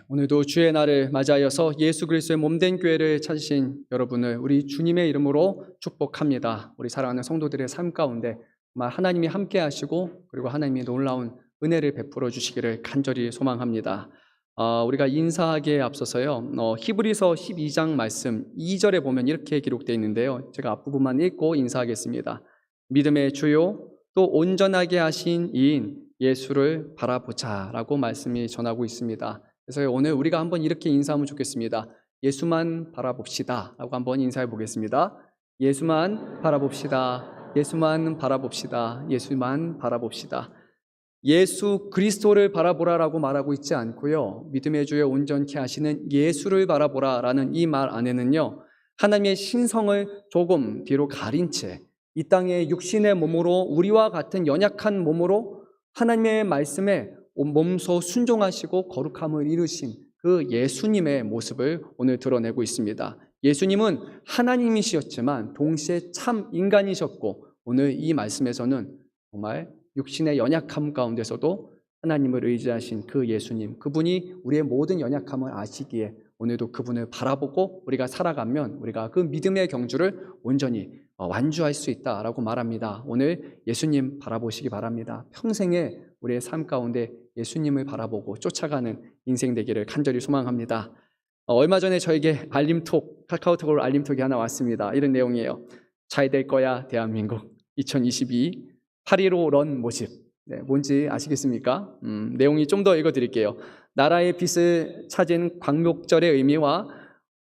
오늘도 주의 날을 맞이하여서 예수 그리스도의 몸된 교회를 찾으신 여러분을 우리 주님의 이름으로 축복합니다. 우리 사랑하는 성도들의 삶 가운데 정말 하나님이 함께 하시고 그리고 하나님이 놀라운 은혜를 베풀어 주시기를 간절히 소망합니다. 우리가 인사하기에 앞서서요, 히브리서 12장 말씀 2절에 보면 이렇게 기록되어 있는데요. 제가 앞부분만 읽고 인사하겠습니다. 믿음의 주요 또 온전하게 하신 이인 예수를 바라보자 라고 말씀이 전하고 있습니다. 그래서 오늘 우리가 한번 이렇게 인사하면 좋겠습니다. 예수만 바라봅시다 라고 한번 인사해 보겠습니다. 예수만 바라봅시다. 예수만 바라봅시다. 예수만 바라봅시다. 예수 그리스도를 바라보라라고 말하고 있지 않고요, 믿음의 주에 온전케 하시는 예수를 바라보라라는 이 말 안에는요, 하나님의 신성을 조금 뒤로 가린 채 이 땅의 육신의 몸으로 우리와 같은 연약한 몸으로 하나님의 말씀에 몸소 순종하시고 거룩함을 이루신 그 예수님의 모습을 오늘 드러내고 있습니다. 예수님은 하나님이셨지만 동시에 참 인간이셨고, 오늘 이 말씀에서는 정말 육신의 연약함 가운데서도 하나님을 의지하신 그 예수님, 그분이 우리의 모든 연약함을 아시기에 오늘도 그분을 바라보고 우리가 살아가면 우리가 그 믿음의 경주를 온전히 완주할 수 있다라고 말합니다. 오늘 예수님 바라보시기 바랍니다. 평생에 우리의 삶 가운데 예수님을 바라보고 쫓아가는 인생 되기를 간절히 소망합니다. 얼마 전에 저에게 카카오톡으로 알림톡이 하나 왔습니다. 이런 내용이에요. 잘 될 거야 대한민국 2022 8.15 런 모집. 뭔지 아시겠습니까? 내용이 좀 더 읽어드릴게요. 나라의 빛을 찾은 광복절의 의미와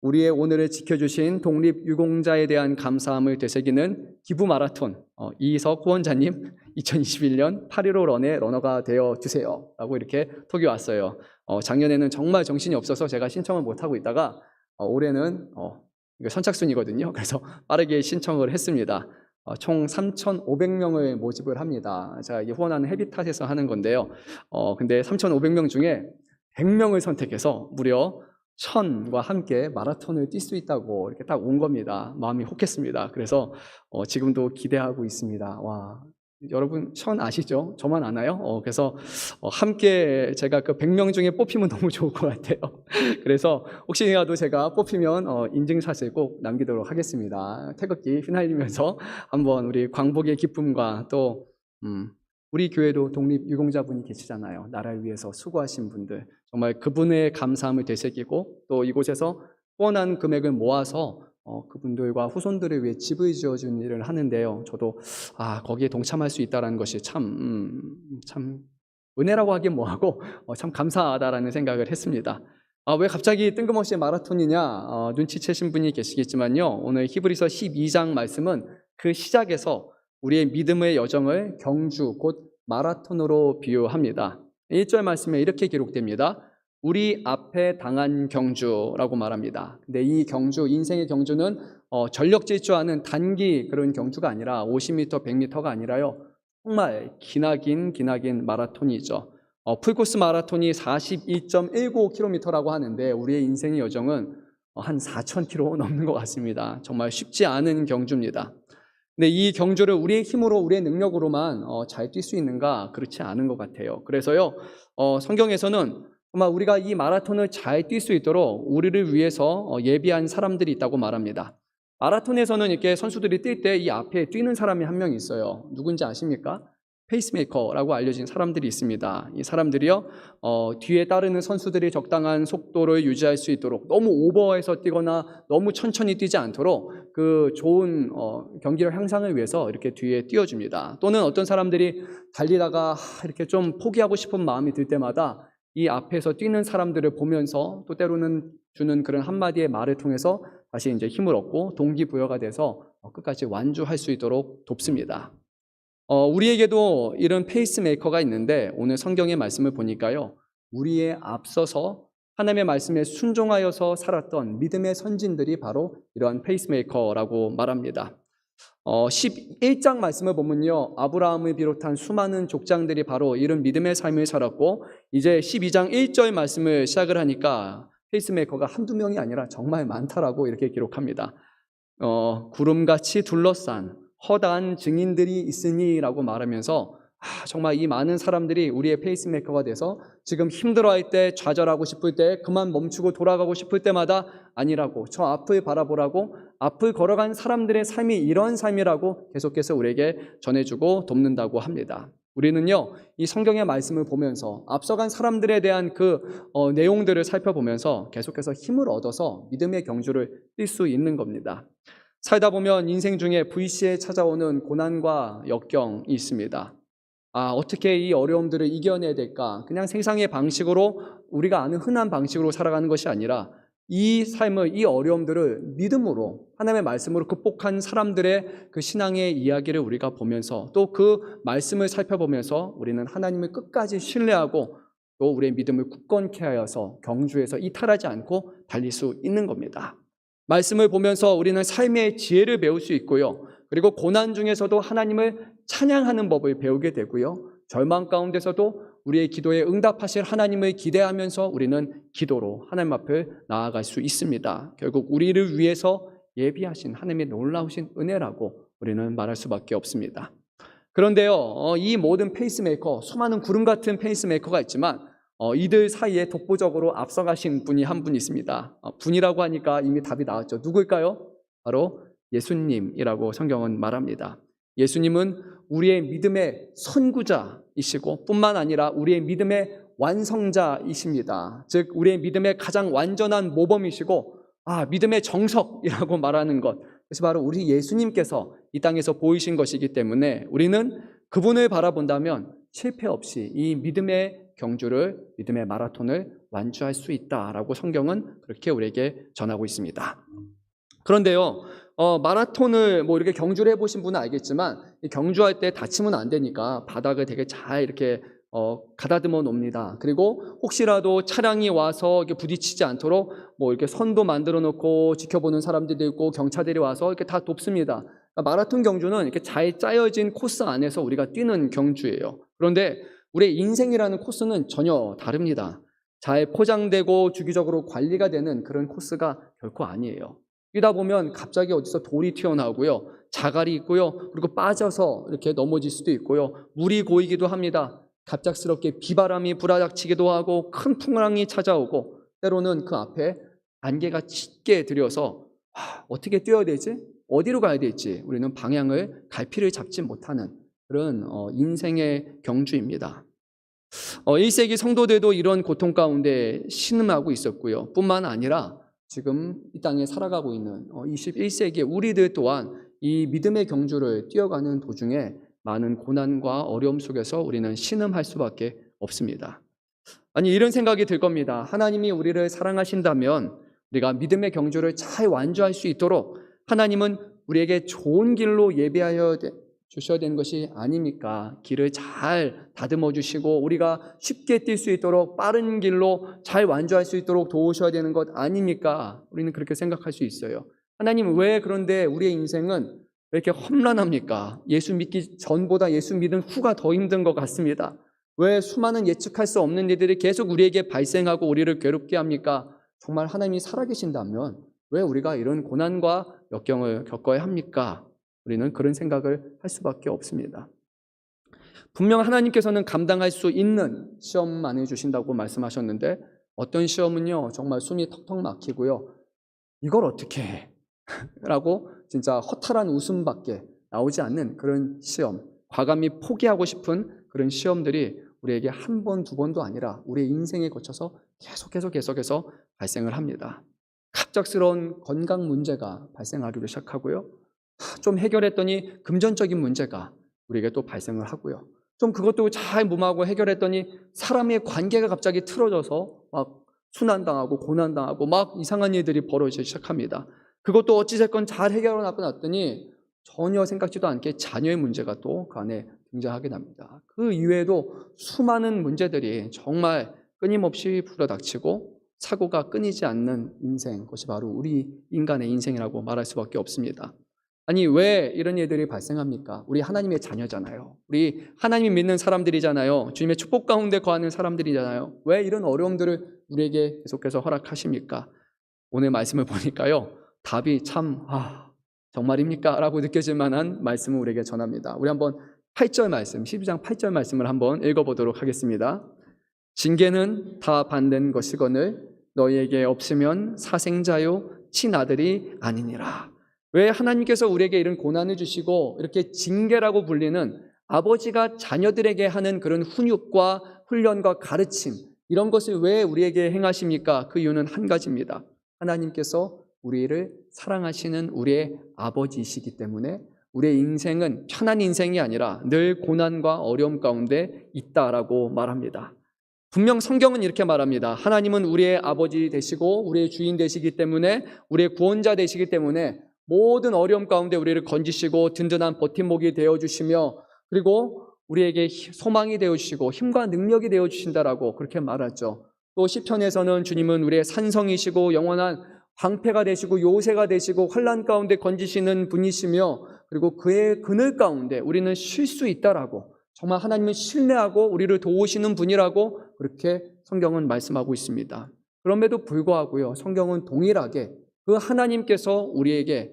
우리의 오늘을 지켜주신 독립유공자에 대한 감사함을 되새기는 기부 마라톤, 이석 후원자님 2021년 8.15 런의 러너가 되어주세요 라고 이렇게 톡이 왔어요. 작년에는 정말 정신이 없어서 제가 신청을 못하고 있다가 올해는 이거 선착순이거든요. 그래서 빠르게 신청을 했습니다. 총 3,500명을 모집을 합니다. 제가 이게 후원하는 헤비탓에서 하는 건데요. 근데 3,500명 중에 100명을 선택해서 무려 1,000과 함께 마라톤을 뛸 수 있다고 이렇게 딱 온 겁니다. 마음이 혹했습니다. 그래서 지금도 기대하고 있습니다. 와, 여러분 1,000 아시죠? 저만 아나요? 그래서 함께 제가 그 100명 중에 뽑히면 너무 좋을 것 같아요. 그래서 혹시라도 제가 뽑히면 인증샷을 꼭 남기도록 하겠습니다. 태극기 휘날리면서 한번 우리 광복의 기쁨과 또 우리 교회도 독립유공자분이 계시잖아요. 나라를 위해서 수고하신 분들, 정말 그분의 감사함을 되새기고 또 이곳에서 후원한 금액을 모아서 그분들과 후손들을 위해 집을 지어주는 일을 하는데요. 저도 거기에 동참할 수 있다는 것이 참 은혜라고 하긴 뭐하고 참 감사하다라는 생각을 했습니다. 왜 갑자기 뜬금없이 마라톤이냐 눈치채신 분이 계시겠지만요, 오늘 히브리서 12장 말씀은 그 시작에서 우리의 믿음의 여정을 경주 곧 마라톤으로 비유합니다. 1절 말씀에 이렇게 기록됩니다. 우리 앞에 당한 경주라고 말합니다. 근데 이 경주, 인생의 경주는 전력 질주하는 단기 그런 경주가 아니라 50m, 100m가 아니라요, 정말 기나긴 마라톤이죠. 풀코스 마라톤이 42.19km라고 하는데 우리의 인생의 여정은 한 4,000km 넘는 것 같습니다. 정말 쉽지 않은 경주입니다. 근데 이 경주를 우리의 힘으로, 우리의 능력으로만 잘 뛸 수 있는가? 그렇지 않은 것 같아요. 그래서요, 성경에서는 아마 우리가 이 마라톤을 잘 뛸 수 있도록 우리를 위해서 예비한 사람들이 있다고 말합니다. 마라톤에서는 이렇게 선수들이 뛸 때 이 앞에 뛰는 사람이 한 명 있어요. 누군지 아십니까? 페이스메이커라고 알려진 사람들이 있습니다. 이 사람들이요, 뒤에 따르는 선수들이 적당한 속도를 유지할 수 있도록 너무 오버해서 뛰거나 너무 천천히 뛰지 않도록 그 좋은 경기력 향상을 위해서 이렇게 뒤에 띄워줍니다. 또는 어떤 사람들이 달리다가 이렇게 좀 포기하고 싶은 마음이 들 때마다 이 앞에서 뛰는 사람들을 보면서 또 때로는 주는 그런 한마디의 말을 통해서 다시 이제 힘을 얻고 동기부여가 돼서 끝까지 완주할 수 있도록 돕습니다. 우리에게도 이런 페이스메이커가 있는데 오늘 성경의 말씀을 보니까요, 우리에 앞서서 하나님의 말씀에 순종하여서 살았던 믿음의 선진들이 바로 이러한 페이스메이커라고 말합니다. 11장 말씀을 보면요, 아브라함을 비롯한 수많은 족장들이 바로 이런 믿음의 삶을 살았고, 이제 12장 1절 말씀을 시작을 하니까 페이스메이커가 한두 명이 아니라 정말 많다라고 이렇게 기록합니다. 구름같이 둘러싼 허다한 증인들이 있으니라고 말하면서 정말 이 많은 사람들이 우리의 페이스메이커가 돼서 지금 힘들어할 때, 좌절하고 싶을 때, 그만 멈추고 돌아가고 싶을 때마다 아니라고, 저 앞을 바라보라고, 앞을 걸어간 사람들의 삶이 이런 삶이라고 계속해서 우리에게 전해주고 돕는다고 합니다. 우리는요, 이 성경의 말씀을 보면서 앞서간 사람들에 대한 내용들을 살펴보면서 계속해서 힘을 얻어서 믿음의 경주를 뛸 수 있는 겁니다. 살다 보면 인생 중에 불시에 찾아오는 고난과 역경이 있습니다. 어떻게 이 어려움들을 이겨내야 될까? 그냥 세상의 방식으로, 우리가 아는 흔한 방식으로 살아가는 것이 아니라 이 삶을, 이 어려움들을 믿음으로, 하나님의 말씀으로 극복한 사람들의 그 신앙의 이야기를 우리가 보면서 또 그 말씀을 살펴보면서 우리는 하나님을 끝까지 신뢰하고 또 우리의 믿음을 굳건케 하여서 경주에서 이탈하지 않고 달릴 수 있는 겁니다. 말씀을 보면서 우리는 삶의 지혜를 배울 수 있고요. 그리고 고난 중에서도 하나님을 찬양하는 법을 배우게 되고요. 절망 가운데서도 우리의 기도에 응답하실 하나님을 기대하면서 우리는 기도로 하나님 앞에 나아갈 수 있습니다. 결국 우리를 위해서 예비하신 하나님의 놀라우신 은혜라고 우리는 말할 수밖에 없습니다. 그런데요, 이 모든 페이스메이커, 수많은 구름 같은 페이스메이커가 있지만 이들 사이에 독보적으로 앞서가신 분이 한 분 있습니다. 분이라고 하니까 이미 답이 나왔죠. 누구일까요? 바로 예수님이라고 성경은 말합니다. 예수님은 우리의 믿음의 선구자이시고 뿐만 아니라 우리의 믿음의 완성자이십니다. 즉 우리의 믿음의 가장 완전한 모범이시고 믿음의 정석이라고 말하는 것, 그것이 바로 우리 예수님께서 이 땅에서 보이신 것이기 때문에 우리는 그분을 바라본다면 실패 없이 이 믿음의 경주를, 믿음의 마라톤을 완주할 수 있다라고 성경은 그렇게 우리에게 전하고 있습니다. 그런데요, 마라톤을 이렇게 경주를 해보신 분은 알겠지만 이 경주할 때 다치면 안 되니까 바닥을 되게 잘 이렇게 가다듬어 놓습니다. 그리고 혹시라도 차량이 와서 이렇게 부딪히지 않도록 이렇게 선도 만들어 놓고 지켜보는 사람들도 있고 경찰들이 와서 이렇게 다 돕습니다. 그러니까 마라톤 경주는 이렇게 잘 짜여진 코스 안에서 우리가 뛰는 경주예요. 그런데 우리의 인생이라는 코스는 전혀 다릅니다. 잘 포장되고 주기적으로 관리가 되는 그런 코스가 결코 아니에요. 뛰다 보면 갑자기 어디서 돌이 튀어나오고요, 자갈이 있고요, 그리고 빠져서 이렇게 넘어질 수도 있고요, 물이 고이기도 합니다. 갑작스럽게 비바람이 불어닥치기도 하고 큰 풍랑이 찾아오고 때로는 그 앞에 안개가 짙게 들여서 어떻게 뛰어야 되지? 어디로 가야 될지 우리는 방향을, 갈피를 잡지 못하는 그런 인생의 경주입니다. 1세기 성도들도 이런 고통 가운데 신음하고 있었고요. 뿐만 아니라 지금 이 땅에 살아가고 있는 21세기 우리들 또한 이 믿음의 경주를 뛰어가는 도중에 많은 고난과 어려움 속에서 우리는 신음할 수밖에 없습니다. 이런 생각이 들 겁니다. 하나님이 우리를 사랑하신다면 우리가 믿음의 경주를 잘 완주할 수 있도록 하나님은 우리에게 좋은 길로 예비하여 주셔야 되는 것이 아닙니까? 길을 잘 다듬어 주시고 우리가 쉽게 뛸 수 있도록 빠른 길로 잘 완주할 수 있도록 도우셔야 되는 것 아닙니까? 우리는 그렇게 생각할 수 있어요. 하나님, 왜 그런데 우리의 인생은 왜 이렇게 험난합니까? 예수 믿기 전보다 예수 믿은 후가 더 힘든 것 같습니다. 왜 수많은 예측할 수 없는 일들이 계속 우리에게 발생하고 우리를 괴롭게 합니까? 정말 하나님이 살아계신다면 왜 우리가 이런 고난과 역경을 겪어야 합니까? 우리는 그런 생각을 할 수밖에 없습니다. 분명 하나님께서는 감당할 수 있는 시험만 해주신다고 말씀하셨는데 어떤 시험은요, 정말 숨이 턱턱 막히고요, 이걸 어떻게 해? 라고 진짜 허탈한 웃음밖에 나오지 않는 그런 시험, 과감히 포기하고 싶은 그런 시험들이 우리에게 한 번, 두 번도 아니라 우리의 인생에 거쳐서 계속해서 발생을 합니다. 갑작스러운 건강 문제가 발생하기로 시작하고요, 좀 해결했더니 금전적인 문제가 우리에게 또 발생을 하고요, 좀 그것도 잘 무마하고 해결했더니 사람의 관계가 갑자기 틀어져서 막 순환당하고 고난당하고 막 이상한 일들이 벌어지기 시작합니다. 그것도 어찌됐건 잘 해결하고 났더니 전혀 생각지도 않게 자녀의 문제가 또 그 안에 등장하게 됩니다. 그 이외에도 수많은 문제들이 정말 끊임없이 불어닥치고 사고가 끊이지 않는 인생, 그것이 바로 우리 인간의 인생이라고 말할 수밖에 없습니다. 왜 이런 일들이 발생합니까? 우리 하나님의 자녀잖아요. 우리 하나님 믿는 사람들이잖아요. 주님의 축복 가운데 거하는 사람들이잖아요. 왜 이런 어려움들을 우리에게 계속해서 허락하십니까? 오늘 말씀을 보니까요, 답이 참 정말입니까? 라고 느껴질 만한 말씀을 우리에게 전합니다. 우리 한번 8절 말씀, 12장 8절 말씀을 한번 읽어보도록 하겠습니다. 징계는 다 받는 것이거늘 너희에게 없으면 사생자요 친아들이 아니니라. 왜 하나님께서 우리에게 이런 고난을 주시고 이렇게 징계라고 불리는 아버지가 자녀들에게 하는 그런 훈육과 훈련과 가르침, 이런 것을 왜 우리에게 행하십니까? 그 이유는 한 가지입니다. 하나님께서 우리를 사랑하시는 우리의 아버지이시기 때문에 우리의 인생은 편한 인생이 아니라 늘 고난과 어려움 가운데 있다라고 말합니다. 분명 성경은 이렇게 말합니다. 하나님은 우리의 아버지 되시고 우리의 주인 되시기 때문에, 우리의 구원자 되시기 때문에 모든 어려움 가운데 우리를 건지시고 든든한 버팀목이 되어주시며, 그리고 우리에게 소망이 되어주시고 힘과 능력이 되어주신다라고 그렇게 말하죠. 또 시편에서는 주님은 우리의 산성이시고 영원한 방패가 되시고 요새가 되시고 환난 가운데 건지시는 분이시며, 그리고 그의 그늘 가운데 우리는 쉴 수 있다라고, 정말 하나님을 신뢰하고 우리를 도우시는 분이라고 그렇게 성경은 말씀하고 있습니다. 그럼에도 불구하고요, 성경은 동일하게 그 하나님께서 우리에게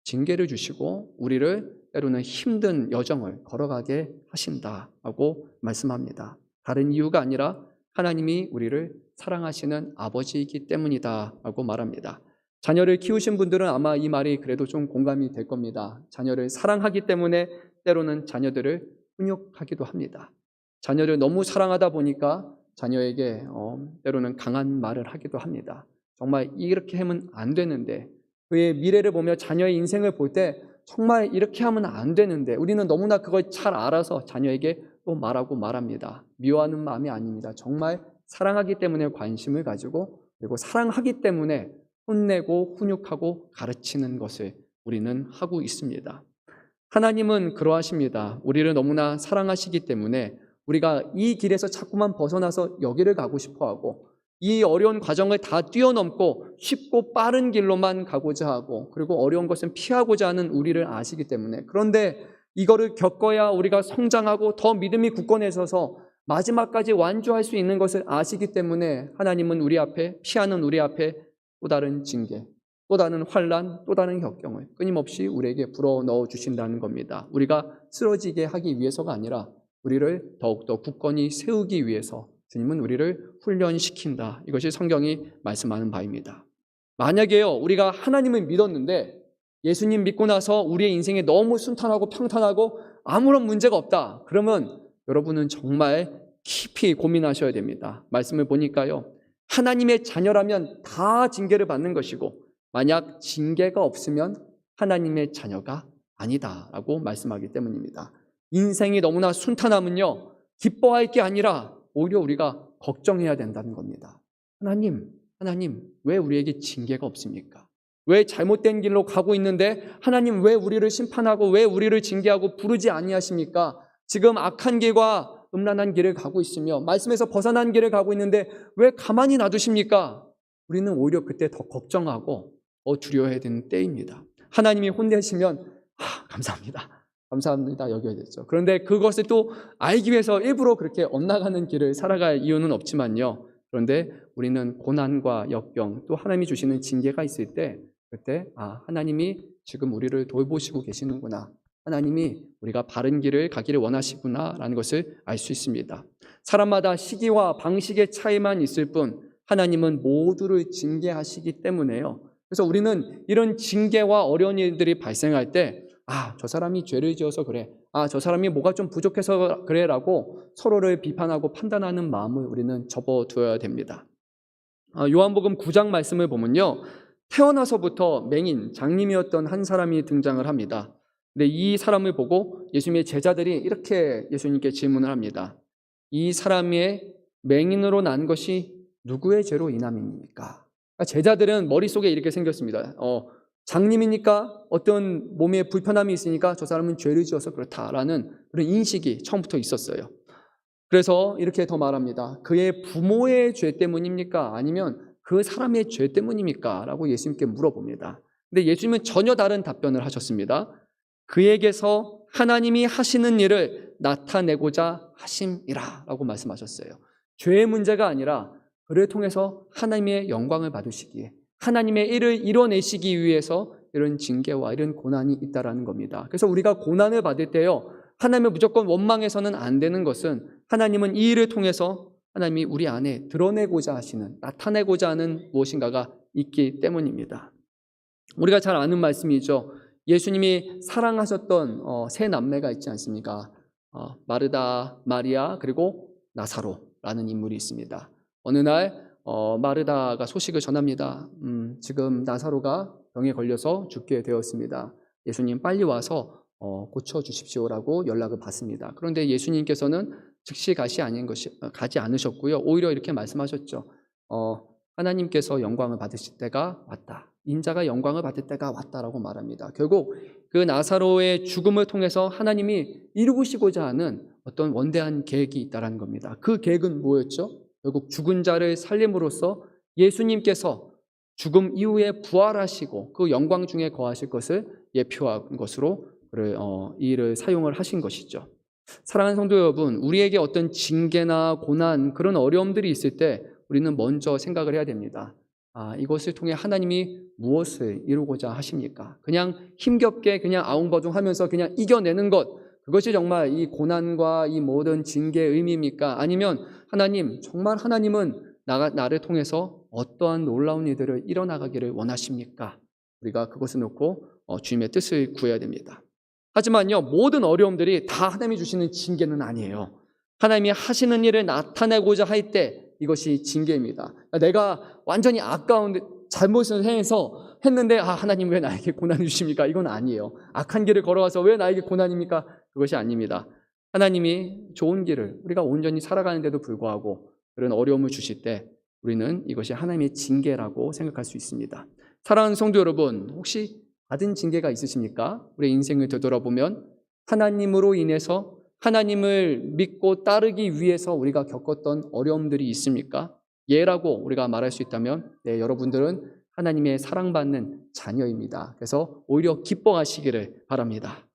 징계를 주시고 우리를 때로는 힘든 여정을 걸어가게 하신다라고 말씀합니다. 다른 이유가 아니라 하나님이 우리를 사랑하시는 아버지이기 때문이다라고 말합니다. 자녀를 키우신 분들은 아마 이 말이 그래도 좀 공감이 될 겁니다. 자녀를 사랑하기 때문에 때로는 자녀들을 훈육하기도 합니다. 자녀를 너무 사랑하다 보니까 자녀에게 때로는 강한 말을 하기도 합니다. 정말 이렇게 하면 안 되는데, 그의 미래를 보며 자녀의 인생을 볼 때 정말 이렇게 하면 안 되는데 우리는 너무나 그걸 잘 알아서 자녀에게 또 말하고 말합니다. 미워하는 마음이 아닙니다. 정말 사랑하기 때문에 관심을 가지고, 그리고 사랑하기 때문에 혼내고 훈육하고 가르치는 것을 우리는 하고 있습니다. 하나님은 그러하십니다. 우리를 너무나 사랑하시기 때문에 우리가 이 길에서 자꾸만 벗어나서 여기를 가고 싶어하고, 이 어려운 과정을 다 뛰어넘고 쉽고 빠른 길로만 가고자 하고, 그리고 어려운 것은 피하고자 하는 우리를 아시기 때문에, 그런데 이거를 겪어야 우리가 성장하고 더 믿음이 굳건해져서 마지막까지 완주할 수 있는 것을 아시기 때문에 하나님은 우리 앞에, 피하는 우리 앞에 또 다른 징계, 또 다른 환난, 또 다른 역경을 끊임없이 우리에게 불어넣어 주신다는 겁니다. 우리가 쓰러지게 하기 위해서가 아니라 우리를 더욱더 굳건히 세우기 위해서 주님은 우리를 훈련시킨다. 이것이 성경이 말씀하는 바입니다. 만약에요, 우리가 하나님을 믿었는데 예수님 믿고 나서 우리의 인생이 너무 순탄하고 평탄하고 아무런 문제가 없다, 그러면 여러분은 정말 깊이 고민하셔야 됩니다. 말씀을 보니까요, 하나님의 자녀라면 다 징계를 받는 것이고, 만약 징계가 없으면 하나님의 자녀가 아니다라고 말씀하기 때문입니다. 인생이 너무나 순탄하면요, 기뻐할 게 아니라 오히려 우리가 걱정해야 된다는 겁니다. 하나님 왜 우리에게 징계가 없습니까? 왜 잘못된 길로 가고 있는데 하나님 왜 우리를 심판하고 왜 우리를 징계하고 부르지 아니하십니까? 지금 악한 길과 음란한 길을 가고 있으며 말씀에서 벗어난 길을 가고 있는데 왜 가만히 놔두십니까? 우리는 오히려 그때 더 걱정하고 두려워해야 되는 때입니다. 하나님이 혼내시면 감사합니다 여겨야 되죠. 그런데 그것을 또 알기 위해서 일부러 그렇게 엇나가는 길을 살아갈 이유는 없지만요, 그런데 우리는 고난과 역경, 또 하나님이 주시는 징계가 있을 때 그때 하나님이 지금 우리를 돌보시고 계시는구나, 하나님이 우리가 바른 길을 가기를 원하시구나 라는 것을 알 수 있습니다. 사람마다 시기와 방식의 차이만 있을 뿐 하나님은 모두를 징계하시기 때문에요. 그래서 우리는 이런 징계와 어려운 일들이 발생할 때 저 사람이 죄를 지어서 그래, 저 사람이 뭐가 좀 부족해서 그래 라고 서로를 비판하고 판단하는 마음을 우리는 접어두어야 됩니다. 요한복음 9장 말씀을 보면요, 태어나서부터 맹인, 장님이었던 한 사람이 등장을 합니다. 근데 이 사람을 보고 예수님의 제자들이 이렇게 예수님께 질문을 합니다. 이 사람의 맹인으로 난 것이 누구의 죄로 인함입니까? 제자들은 머릿속에 이렇게 생겼습니다. 장님이니까 어떤 몸에 불편함이 있으니까 저 사람은 죄를 지어서 그렇다라는 그런 인식이 처음부터 있었어요. 그래서 이렇게 더 말합니다. 그의 부모의 죄 때문입니까? 아니면 그 사람의 죄 때문입니까? 라고 예수님께 물어봅니다. 근데 예수님은 전혀 다른 답변을 하셨습니다. 그에게서 하나님이 하시는 일을 나타내고자 하심이라 라고 말씀하셨어요. 죄의 문제가 아니라 그를 통해서 하나님의 영광을 받으시기에, 하나님의 일을 이뤄내시기 위해서 이런 징계와 이런 고난이 있다라는 겁니다. 그래서 우리가 고난을 받을 때요, 하나님을 무조건 원망해서는 안 되는 것은 하나님은 이 일을 통해서 하나님이 우리 안에 드러내고자 하시는, 나타내고자 하는 무엇인가가 있기 때문입니다. 우리가 잘 아는 말씀이죠. 예수님이 사랑하셨던 세 남매가 있지 않습니까? 마르다, 마리아, 그리고 나사로라는 인물이 있습니다. 어느 날 마르다가 소식을 전합니다. 지금 나사로가 병에 걸려서 죽게 되었습니다. 예수님 빨리 와서 고쳐주십시오라고 연락을 받습니다. 그런데 예수님께서는 즉시 가지 않으셨고요. 오히려 이렇게 말씀하셨죠. 하나님께서 영광을 받으실 때가 왔다. 인자가 영광을 받을 때가 왔다라고 말합니다. 결국 그 나사로의 죽음을 통해서 하나님이 이루시고자 하는 어떤 원대한 계획이 있다는 겁니다. 그 계획은 뭐였죠? 결국 죽은 자를 살림으로써 예수님께서 죽음 이후에 부활하시고 그 영광 중에 거하실 것을 예표한 것으로 이 일을 사용을 하신 것이죠. 사랑하는 성도 여러분, 우리에게 어떤 징계나 고난, 그런 어려움들이 있을 때 우리는 먼저 생각을 해야 됩니다. 이것을 통해 하나님이 무엇을 이루고자 하십니까? 그냥 힘겹게 그냥 아웅바둥하면서 그냥 이겨내는 것, 그것이 정말 이 고난과 이 모든 징계의 의미입니까? 아니면 하나님, 정말 하나님은 나를 통해서 어떠한 놀라운 일들을 일어나가기를 원하십니까? 우리가 그것을 놓고 주님의 뜻을 구해야 됩니다. 하지만요, 모든 어려움들이 다 하나님이 주시는 징계는 아니에요. 하나님이 하시는 일을 나타내고자 할 때 이것이 징계입니다. 내가 완전히 아까운 잘못을 했는데 하나님 왜 나에게 고난을 주십니까? 이건 아니에요. 악한 길을 걸어와서 왜 나에게 고난입니까? 그것이 아닙니다. 하나님이 좋은 길을 우리가 온전히 살아가는데도 불구하고 그런 어려움을 주실 때 우리는 이것이 하나님의 징계라고 생각할 수 있습니다. 사랑하는 성도 여러분, 혹시 받은 징계가 있으십니까? 우리의 인생을 되돌아보면 하나님으로 인해서 하나님을 믿고 따르기 위해서 우리가 겪었던 어려움들이 있습니까? 예라고 우리가 말할 수 있다면 여러분들은 하나님의 사랑받는 자녀입니다. 그래서 오히려 기뻐하시기를 바랍니다.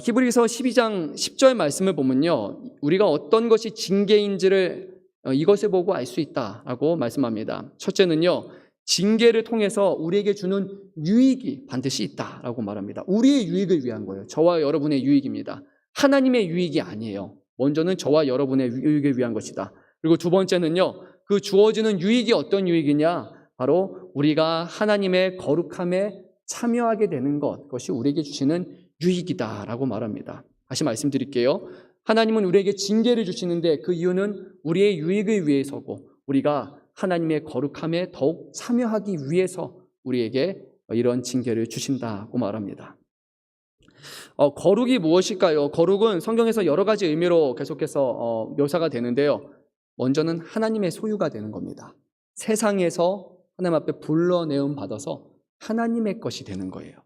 히브리서 12장 10절 말씀을 보면요, 우리가 어떤 것이 징계인지를 이것을 보고 알 수 있다라고 말씀합니다. 첫째는요, 징계를 통해서 우리에게 주는 유익이 반드시 있다라고 말합니다. 우리의 유익을 위한 거예요. 저와 여러분의 유익입니다. 하나님의 유익이 아니에요. 먼저는 저와 여러분의 유익을 위한 것이다. 그리고 두 번째는요, 그 주어지는 유익이 어떤 유익이냐? 바로 우리가 하나님의 거룩함에 참여하게 되는 것, 그것이 우리에게 주시는 유익이다라고 말합니다. 다시 말씀드릴게요. 하나님은 우리에게 징계를 주시는데 그 이유는 우리의 유익을 위해서고 우리가 하나님의 거룩함에 더욱 참여하기 위해서 우리에게 이런 징계를 주신다고 말합니다. 거룩이 무엇일까요? 거룩은 성경에서 여러 가지 의미로 계속해서 묘사가 되는데요. 먼저는 하나님의 소유가 되는 겁니다. 세상에서 하나님 앞에 불러내음 받아서 하나님의 것이 되는 거예요.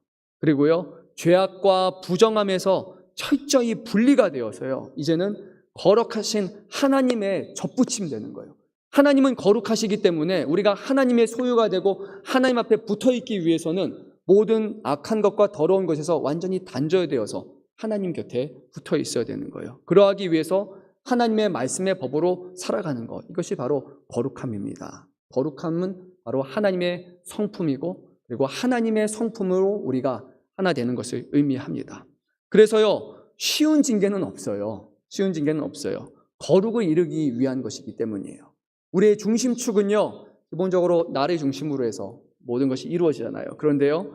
그리고요, 죄악과 부정함에서 철저히 분리가 되어서요, 이제는 거룩하신 하나님의 접붙임 되는 거예요. 하나님은 거룩하시기 때문에 우리가 하나님의 소유가 되고 하나님 앞에 붙어있기 위해서는 모든 악한 것과 더러운 것에서 완전히 단절되어서 하나님 곁에 붙어 있어야 되는 거예요. 그러하기 위해서 하나님의 말씀의 법으로 살아가는 것, 이것이 바로 거룩함입니다. 거룩함은 바로 하나님의 성품이고 그리고 하나님의 성품으로 우리가 하나 되는 것을 의미합니다. 그래서요, 쉬운 징계는 없어요. 쉬운 징계는 없어요. 거룩을 이루기 위한 것이기 때문이에요. 우리의 중심축은요, 기본적으로 나를 중심으로 해서 모든 것이 이루어지잖아요. 그런데요,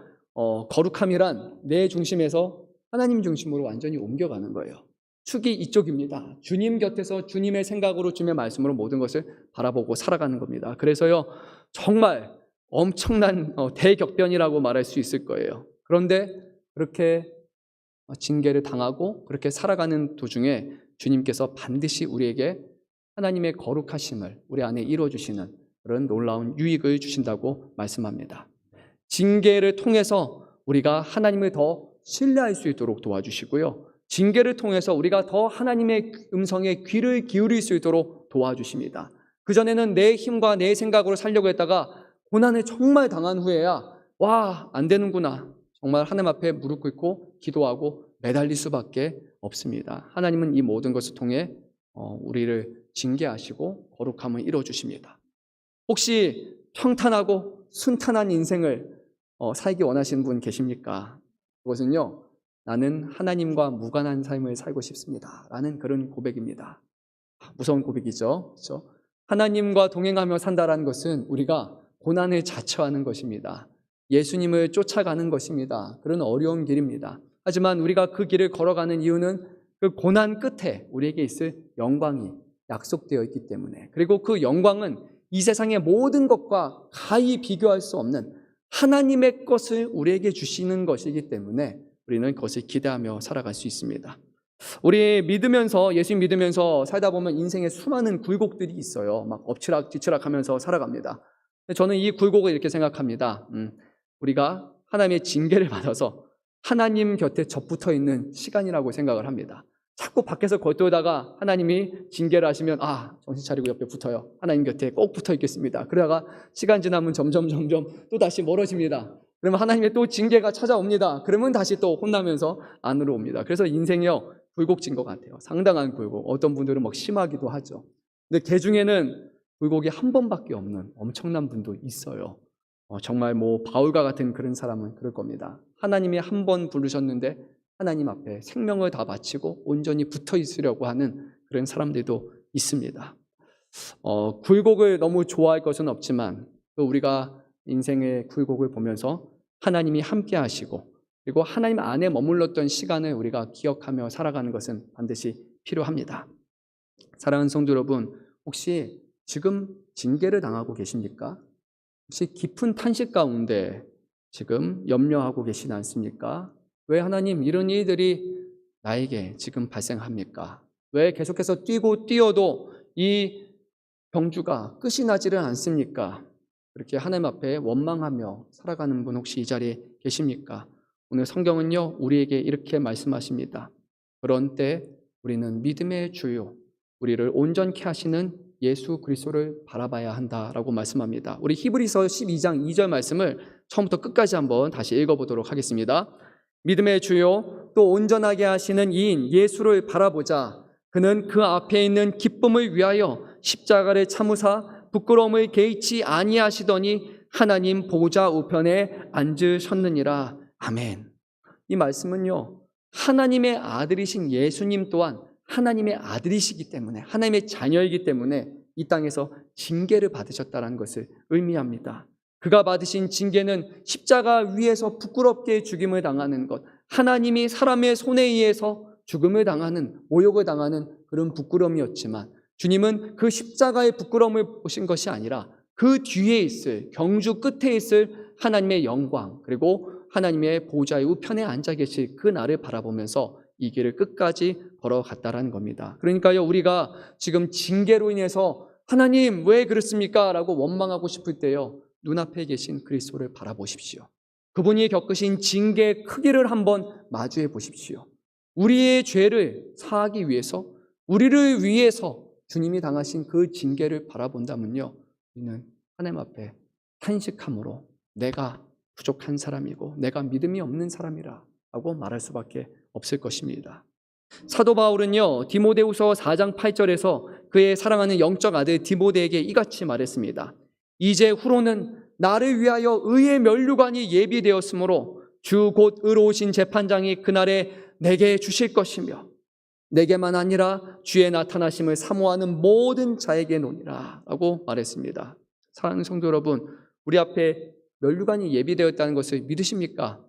거룩함이란 내 중심에서 하나님 중심으로 완전히 옮겨가는 거예요. 축이 이쪽입니다. 주님 곁에서 주님의 생각으로 주님의 말씀으로 모든 것을 바라보고 살아가는 겁니다. 그래서요, 정말 엄청난 대격변이라고 말할 수 있을 거예요. 그런데 그렇게 징계를 당하고 그렇게 살아가는 도중에 주님께서 반드시 우리에게 하나님의 거룩하심을 우리 안에 이루어주시는 그런 놀라운 유익을 주신다고 말씀합니다. 징계를 통해서 우리가 하나님을 더 신뢰할 수 있도록 도와주시고요, 징계를 통해서 우리가 더 하나님의 음성에 귀를 기울일 수 있도록 도와주십니다. 그전에는 내 힘과 내 생각으로 살려고 했다가 고난을 정말 당한 후에야 안 되는구나, 정말 하나님 앞에 무릎 꿇고 기도하고 매달릴 수밖에 없습니다. 하나님은 이 모든 것을 통해 우리를 징계하시고 거룩함을 이루어주십니다. 혹시 평탄하고 순탄한 인생을 살기 원하시는 분 계십니까? 그것은요, 나는 하나님과 무관한 삶을 살고 싶습니다. 라는 그런 고백입니다. 무서운 고백이죠. 그렇죠? 하나님과 동행하며 산다라는 것은 우리가 고난을 자처하는 것입니다. 예수님을 쫓아가는 것입니다. 그런 어려운 길입니다. 하지만 우리가 그 길을 걸어가는 이유는 그 고난 끝에 우리에게 있을 영광이 약속되어 있기 때문에, 그리고 그 영광은 이 세상의 모든 것과 가히 비교할 수 없는 하나님의 것을 우리에게 주시는 것이기 때문에 우리는 그것을 기대하며 살아갈 수 있습니다. 우리 믿으면서, 예수 믿으면서 살다 보면 인생에 수많은 굴곡들이 있어요. 막 엎치락 뒤치락 하면서 살아갑니다. 저는 이 굴곡을 이렇게 생각합니다. 우리가 하나님의 징계를 받아서 하나님 곁에 접붙어 있는 시간이라고 생각을 합니다. 자꾸 밖에서 겉돌다가 하나님이 징계를 하시면 정신 차리고 옆에 붙어요. 하나님 곁에 꼭 붙어 있겠습니다. 그러다가 시간 지나면 점점 또 다시 멀어집니다. 그러면 하나님의 또 징계가 찾아옵니다. 그러면 다시 또 혼나면서 안으로 옵니다. 그래서 인생이요, 굴곡진 것 같아요. 상당한 굴곡. 어떤 분들은 막 심하기도 하죠. 근데 그 중에는 굴곡이 한 번밖에 없는 엄청난 분도 있어요. 정말 바울과 같은 그런 사람은 그럴 겁니다. 하나님이 한 번 부르셨는데 하나님 앞에 생명을 다 바치고 온전히 붙어 있으려고 하는 그런 사람들도 있습니다. 굴곡을 너무 좋아할 것은 없지만 또 우리가 인생의 굴곡을 보면서 하나님이 함께 하시고, 그리고 하나님 안에 머물렀던 시간을 우리가 기억하며 살아가는 것은 반드시 필요합니다. 사랑하는 성도 여러분, 혹시 지금 징계를 당하고 계십니까? 혹시 깊은 탄식 가운데 지금 염려하고 계시지 않습니까? 왜 하나님 이런 일들이 나에게 지금 발생합니까? 왜 계속해서 뛰고 뛰어도 이 경주가 끝이 나지를 않습니까? 그렇게 하나님 앞에 원망하며 살아가는 분 혹시 이 자리에 계십니까? 오늘 성경은요, 우리에게 이렇게 말씀하십니다. 그런 때 우리는 믿음의 주요, 우리를 온전케 하시는 예수 그리스도를 바라봐야 한다라고 말씀합니다. 우리 히브리서 12장 2절 말씀을 처음부터 끝까지 한번 다시 읽어보도록 하겠습니다. 믿음의 주요 또 온전하게 하시는 이인 예수를 바라보자. 그는 그 앞에 있는 기쁨을 위하여 십자가를 참으사 부끄러움을 개의치 아니하시더니 하나님 보좌 우편에 앉으셨느니라. 아멘. 이 말씀은요, 하나님의 아들이신 예수님 또한 하나님의 아들이시기 때문에, 하나님의 자녀이기 때문에 이 땅에서 징계를 받으셨다는 것을 의미합니다. 그가 받으신 징계는 십자가 위에서 부끄럽게 죽임을 당하는 것, 하나님이 사람의 손에 의해서 죽음을 당하는, 모욕을 당하는 그런 부끄러움이었지만, 주님은 그 십자가의 부끄러움을 보신 것이 아니라 그 뒤에 있을, 경주 끝에 있을 하나님의 영광, 그리고 하나님의 보좌의 우편에 앉아 계실 그 날을 바라보면서 이 길을 끝까지 걸어갔다라는 겁니다. 그러니까요, 우리가 지금 징계로 인해서 하나님 왜 그렇습니까? 라고 원망하고 싶을 때요, 눈앞에 계신 그리스도를 바라보십시오. 그분이 겪으신 징계의 크기를 한번 마주해 보십시오. 우리의 죄를 사하기 위해서, 우리를 위해서 주님이 당하신 그 징계를 바라본다면요, 우리는 하나님 앞에 탄식함으로 내가 부족한 사람이고 내가 믿음이 없는 사람이라고 말할 수밖에 없을 것입니다. 사도 바울은요, 디모데후서 4장 8절에서 그의 사랑하는 영적 아들 디모데에게 이같이 말했습니다. 이제 후로는 나를 위하여 의의 면류관이 예비되었으므로 주 곧 의로우신 재판장이 그날에 내게 주실 것이며 내게만 아니라 주의 나타나심을 사모하는 모든 자에게 노니라 라고 말했습니다. 사랑하는 성도 여러분, 우리 앞에 면류관이 예비되었다는 것을 믿으십니까?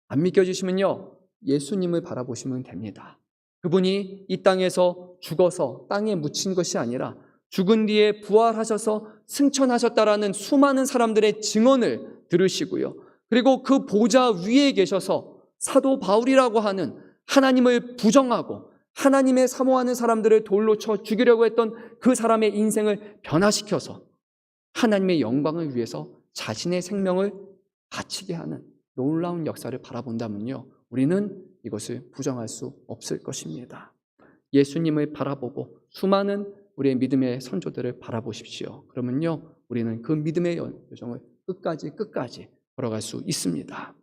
안 믿겨지시면요, 예수님을 바라보시면 됩니다. 그분이 이 땅에서 죽어서 땅에 묻힌 것이 아니라 죽은 뒤에 부활하셔서 승천하셨다라는 수많은 사람들의 증언을 들으시고요, 그리고 그 보좌 위에 계셔서 사도 바울이라고 하는 하나님을 부정하고 하나님의 사모하는 사람들을 돌로 쳐 죽이려고 했던 그 사람의 인생을 변화시켜서 하나님의 영광을 위해서 자신의 생명을 바치게 하는 놀라운 역사를 바라본다면요, 우리는 이것을 부정할 수 없을 것입니다. 예수님을 바라보고 수많은 우리의 믿음의 선조들을 바라보십시오. 그러면요, 우리는 그 믿음의 여정을 끝까지 걸어갈 수 있습니다.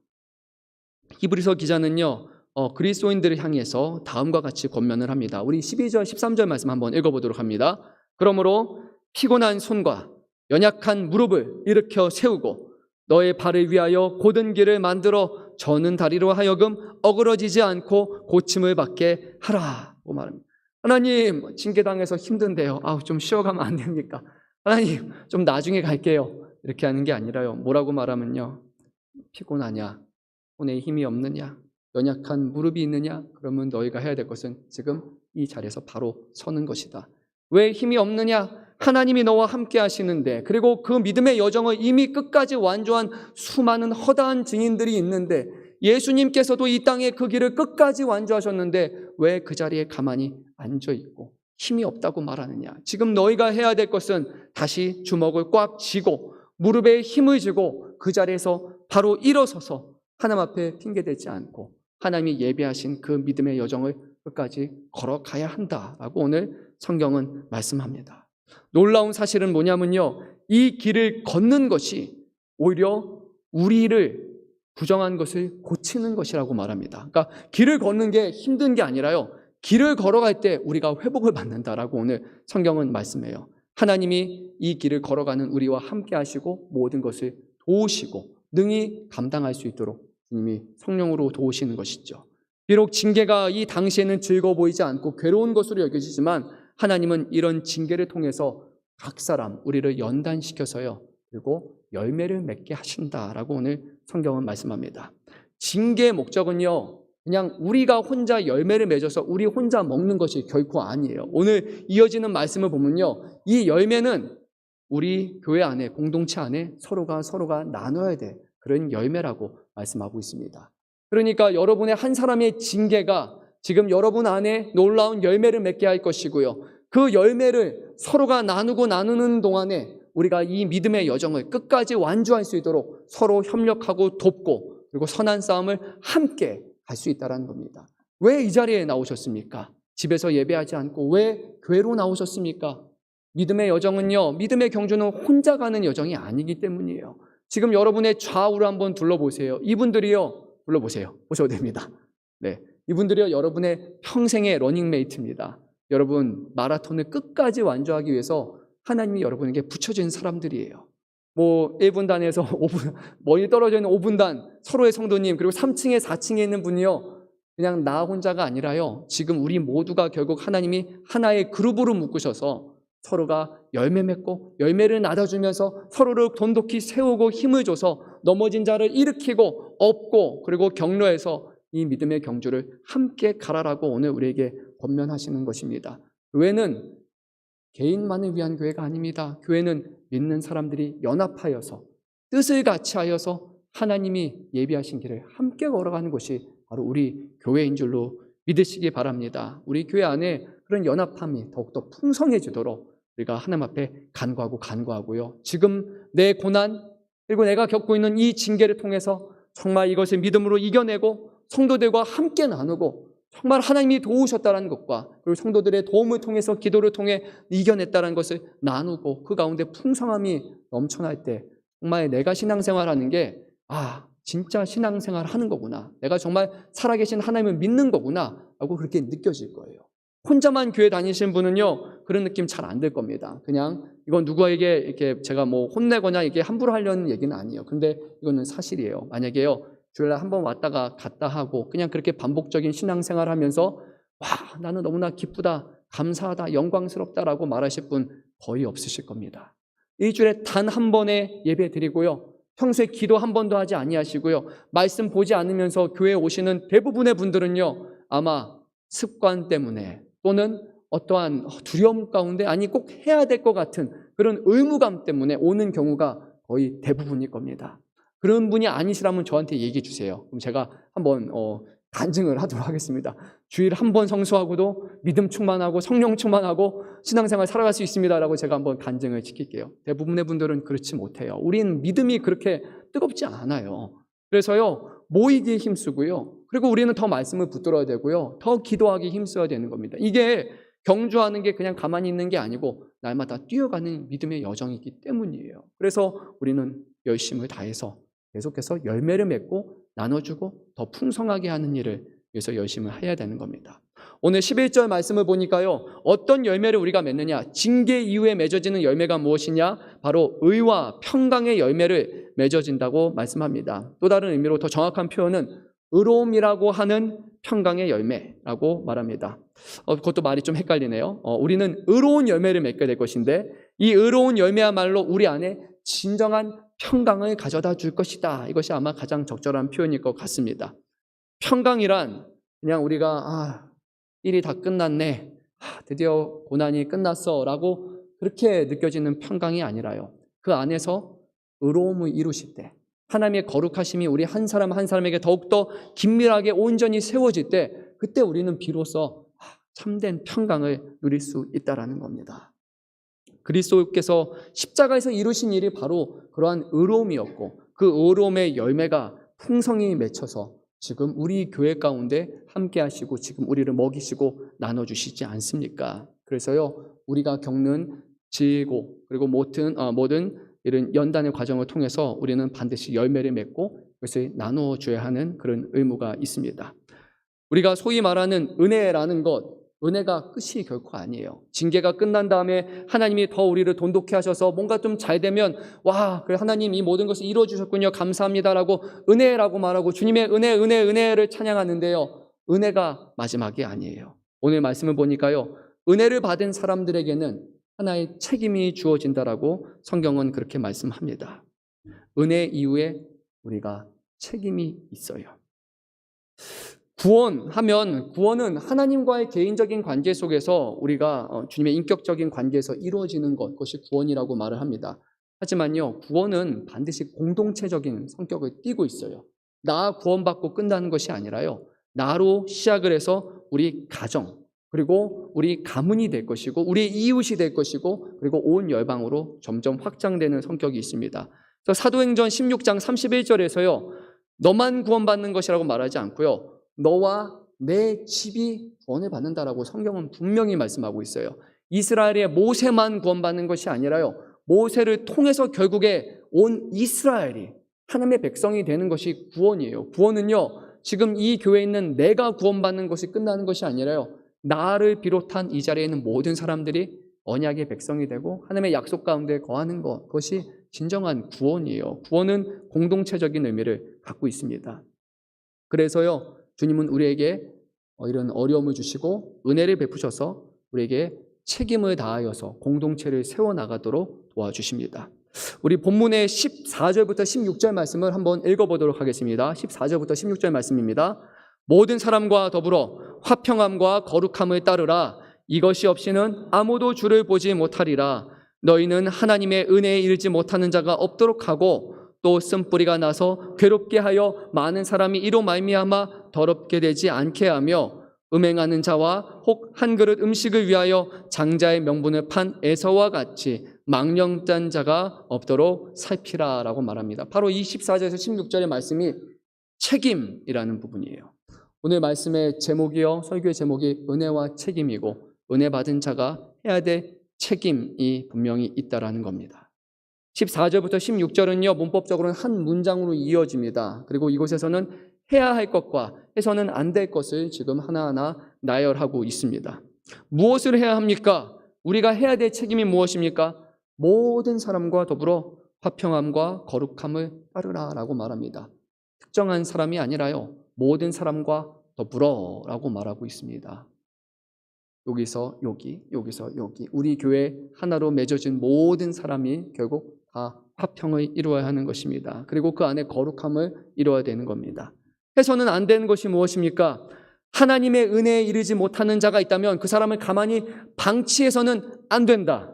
히브리서 기자는요, 그리스도인들을 향해서 다음과 같이 권면을 합니다. 우리 12절 13절 말씀 한번 읽어보도록 합니다. 그러므로 피곤한 손과 연약한 무릎을 일으켜 세우고 너의 발을 위하여 곧은 길을 만들어 저는 다리로 하여금 어그러지지 않고 고침을 받게 하라고 말합니다. 하나님, 징계당해서 힘든데요. 좀 쉬어가면 안 됩니까? 하나님, 좀 나중에 갈게요. 이렇게 하는 게 아니라요. 뭐라고 말하면요. 피곤하냐? 손에 힘이 없느냐? 연약한 무릎이 있느냐? 그러면 너희가 해야 될 것은 지금 이 자리에서 바로 서는 것이다. 왜 힘이 없느냐? 하나님이 너와 함께 하시는데, 그리고 그 믿음의 여정을 이미 끝까지 완주한 수많은 허다한 증인들이 있는데, 예수님께서도 이 땅에 그 길을 끝까지 완주하셨는데 왜 그 자리에 가만히 앉아있고 힘이 없다고 말하느냐? 지금 너희가 해야 될 것은 다시 주먹을 꽉 쥐고 무릎에 힘을 주고 그 자리에서 바로 일어서서 하나님 앞에 핑계대지 않고 하나님이 예비하신 그 믿음의 여정을 끝까지 걸어가야 한다라고 오늘 성경은 말씀합니다. 놀라운 사실은 뭐냐면요, 이 길을 걷는 것이 오히려 우리를 부정한 것을 고치는 것이라고 말합니다. 그러니까 길을 걷는 게 힘든 게 아니라요, 길을 걸어갈 때 우리가 회복을 받는다라고 오늘 성경은 말씀해요. 하나님이 이 길을 걸어가는 우리와 함께 하시고 모든 것을 도우시고 능히 감당할 수 있도록 주님이 성령으로 도우시는 것이죠. 비록 징계가 이 당시에는 즐거워 보이지 않고 괴로운 것으로 여겨지지만 하나님은 이런 징계를 통해서 각 사람 우리를 연단시켜서요, 그리고 열매를 맺게 하신다라고 오늘 성경은 말씀합니다. 징계의 목적은요, 그냥 우리가 혼자 열매를 맺어서 우리 혼자 먹는 것이 결코 아니에요. 오늘 이어지는 말씀을 보면요, 이 열매는 우리 교회 안에, 공동체 안에 서로가 나눠야 돼, 그런 열매라고 말씀하고 있습니다. 그러니까 여러분의 한 사람의 징계가 지금 여러분 안에 놀라운 열매를 맺게 할 것이고요, 그 열매를 서로가 나누는 동안에 우리가 이 믿음의 여정을 끝까지 완주할 수 있도록 서로 협력하고 돕고 그리고 선한 싸움을 함께 갈 수 있다는 겁니다. 왜 이 자리에 나오셨습니까? 집에서 예배하지 않고 왜 교회로 나오셨습니까? 믿음의 여정은요, 믿음의 경주는 혼자 가는 여정이 아니기 때문이에요. 지금 여러분의 좌우를 한번 둘러보세요. 이분들이요, 불러보세요. 보셔도 됩니다. 네, 이분들이요, 여러분의 평생의 러닝메이트입니다. 여러분 마라톤을 끝까지 완주하기 위해서 하나님이 여러분에게 붙여진 사람들이에요. 1분단에서 5분, 멀리 떨어져 있는 5분단, 서로의 성도님, 그리고 3층에 4층에 있는 분이요, 그냥 나 혼자가 아니라요, 지금 우리 모두가 결국 하나님이 하나의 그룹으로 묶으셔서 서로가 열매 맺고 열매를 나눠주면서 서로를 돈독히 세우고 힘을 줘서 넘어진 자를 일으키고 업고 그리고 격려해서 이 믿음의 경주를 함께 가라라고 오늘 우리에게 권면하시는 것입니다. 교회는 개인만을 위한 교회가 아닙니다. 교회는 믿는 사람들이 연합하여서 뜻을 같이 하여서 하나님이 예비하신 길을 함께 걸어가는 것이 바로 우리 교회인 줄로 믿으시기 바랍니다. 우리 교회 안에 그런 연합함이 더욱더 풍성해지도록 우리가 하나님 앞에 간구하고요. 지금 내 고난 그리고 내가 겪고 있는 이 징계를 통해서 정말 이것을 믿음으로 이겨내고 성도들과 함께 나누고 정말 하나님이 도우셨다는 것과 그리고 성도들의 도움을 통해서 기도를 통해 이겨냈다는 것을 나누고 그 가운데 풍성함이 넘쳐날 때 정말 내가 신앙생활하는 게 진짜 신앙생활 하는 거구나, 내가 정말 살아계신 하나님을 믿는 거구나 라고 그렇게 느껴질 거예요. 혼자만 교회 다니시는 분은요, 그런 느낌 잘 안 들 겁니다. 그냥 이건 누구에게 이렇게 제가 혼내거나 이게 함부로 하려는 얘기는 아니에요. 근데 이거는 사실이에요. 만약에요, 주일날 한번 왔다가 갔다 하고 그냥 그렇게 반복적인 신앙생활 하면서 나는 너무나 기쁘다, 감사하다, 영광스럽다라고 말하실 분 거의 없으실 겁니다. 일주일에 단 한 번의 예배 드리고요, 평소에 기도 한 번도 하지 아니하시고요, 말씀 보지 않으면서 교회에 오시는 대부분의 분들은요, 아마 습관 때문에 또는 어떠한 두려움 가운데 꼭 해야 될 것 같은 그런 의무감 때문에 오는 경우가 거의 대부분일 겁니다. 그런 분이 아니시라면 저한테 얘기해 주세요. 그럼 제가 한번 간증을 하도록 하겠습니다. 주일 한 번 성수하고도 믿음 충만하고 성령 충만하고 신앙생활 살아갈 수 있습니다라고 제가 한번 간증을 시킬게요. 대부분의 분들은 그렇지 못해요. 우리는 믿음이 그렇게 뜨겁지 않아요. 그래서요, 모이기에 힘쓰고요, 그리고 우리는 더 말씀을 붙들어야 되고요, 더 기도하기 힘써야 되는 겁니다. 이게 경주하는 게 그냥 가만히 있는 게 아니고 날마다 뛰어가는 믿음의 여정이기 때문이에요. 그래서 우리는 열심을 다해서 계속해서 열매를 맺고 나눠주고 더 풍성하게 하는 일을 위해서 열심을 해야 되는 겁니다. 오늘 11절 말씀을 보니까요, 어떤 열매를 우리가 맺느냐, 징계 이후에 맺어지는 열매가 무엇이냐, 바로 의와 평강의 열매를 맺어진다고 말씀합니다. 또 다른 의미로 더 정확한 표현은 의로움이라고 하는 평강의 열매라고 말합니다. 그것도 말이 좀 헷갈리네요. 우리는 의로운 열매를 맺게 될 것인데 이 의로운 열매야말로 우리 안에 진정한 평강을 가져다 줄 것이다. 이것이 아마 가장 적절한 표현일 것 같습니다. 평강이란 그냥 우리가 일이 다 끝났네, 드디어 고난이 끝났어 라고 그렇게 느껴지는 평강이 아니라요, 그 안에서 의로움을 이루실 때, 하나님의 거룩하심이 우리 한 사람 한 사람에게 더욱더 긴밀하게 온전히 세워질 때, 그때 우리는 비로소 참된 평강을 누릴 수 있다는 겁니다. 그리스도께서 십자가에서 이루신 일이 바로 그러한 의로움이었고, 그 의로움의 열매가 풍성히 맺혀서 지금 우리 교회 가운데 함께 하시고 지금 우리를 먹이시고 나눠주시지 않습니까? 그래서요, 우리가 겪는 지고 그리고 모든 이런 연단의 과정을 통해서 우리는 반드시 열매를 맺고 그것을 나누어 줘야 하는 그런 의무가 있습니다. 우리가 소위 말하는 은혜라는 것, 은혜가 끝이 결코 아니에요. 징계가 끝난 다음에 하나님이 더 우리를 돈독해 하셔서 뭔가 좀 잘 되면 그래 하나님 이 모든 것을 이루어 주셨군요, 감사합니다라고 은혜라고 말하고 주님의 은혜를 찬양하는데요, 은혜가 마지막이 아니에요. 오늘 말씀을 보니까요, 은혜를 받은 사람들에게는 하나의 책임이 주어진다라고 성경은 그렇게 말씀합니다. 은혜 이후에 우리가 책임이 있어요. 구원은 하나님과의 개인적인 관계 속에서 우리가 주님의 인격적인 관계에서 이루어지는 그것이 구원이라고 말을 합니다. 하지만요, 구원은 반드시 공동체적인 성격을 띠고 있어요. 나 구원받고 끝나는 것이 아니라요, 나로 시작을 해서 우리 가정, 그리고 우리 가문이 될 것이고 우리 이웃이 될 것이고 그리고 온 열방으로 점점 확장되는 성격이 있습니다. 그래서 사도행전 16장 31절에서요, 너만 구원받는 것이라고 말하지 않고요, 너와 내 집이 구원을 받는다라고 성경은 분명히 말씀하고 있어요. 이스라엘의 모세만 구원받는 것이 아니라요, 모세를 통해서 결국에 온 이스라엘이 하나님의 백성이 되는 것이 구원이에요. 구원은요, 지금 이 교회에 있는 내가 구원받는 것이 끝나는 것이 아니라요, 나를 비롯한 이 자리에 있는 모든 사람들이 언약의 백성이 되고 하나님의 약속 가운데 거하는 것, 그것이 진정한 구원이에요. 구원은 공동체적인 의미를 갖고 있습니다. 그래서요, 주님은 우리에게 이런 어려움을 주시고 은혜를 베푸셔서 우리에게 책임을 다하여서 공동체를 세워나가도록 도와주십니다. 우리 본문의 14절부터 16절 말씀을 한번 읽어보도록 하겠습니다. 14절부터 16절 말씀입니다. 모든 사람과 더불어 화평함과 거룩함을 따르라. 이것이 없이는 아무도 주를 보지 못하리라. 너희는 하나님의 은혜에 이르지 못하는 자가 없도록 하고 또 쓴뿌리가 나서 괴롭게 하여 많은 사람이 이로 말미암아 더럽게 되지 않게 하며 음행하는 자와 혹 한 그릇 음식을 위하여 장자의 명분을 판 에서와 같이 망령짠 자가 없도록 살피라 라고 말합니다. 바로 이 14절에서 16절의 말씀이 책임이라는 부분이에요. 오늘 말씀의 제목이요, 설교의 제목이 은혜와 책임이고 은혜 받은 자가 해야 될 책임이 분명히 있다라는 겁니다. 14절부터 16절은요, 문법적으로는 한 문장으로 이어집니다. 그리고 이곳에서는 해야 할 것과 해서는 안 될 것을 지금 하나하나 나열하고 있습니다. 무엇을 해야 합니까? 우리가 해야 될 책임이 무엇입니까? 모든 사람과 더불어 화평함과 거룩함을 따르라 라고 말합니다. 특정한 사람이 아니라요, 모든 사람과 더불어 라고 말하고 있습니다. 여기서 여기, 여기서 여기, 우리 교회 하나로 맺어진 모든 사람이 결국 다 화평을 이루어야 하는 것입니다. 그리고 그 안에 거룩함을 이루어야 되는 겁니다. 해서는 안 되는 것이 무엇입니까? 하나님의 은혜에 이르지 못하는 자가 있다면 그 사람을 가만히 방치해서는 안 된다.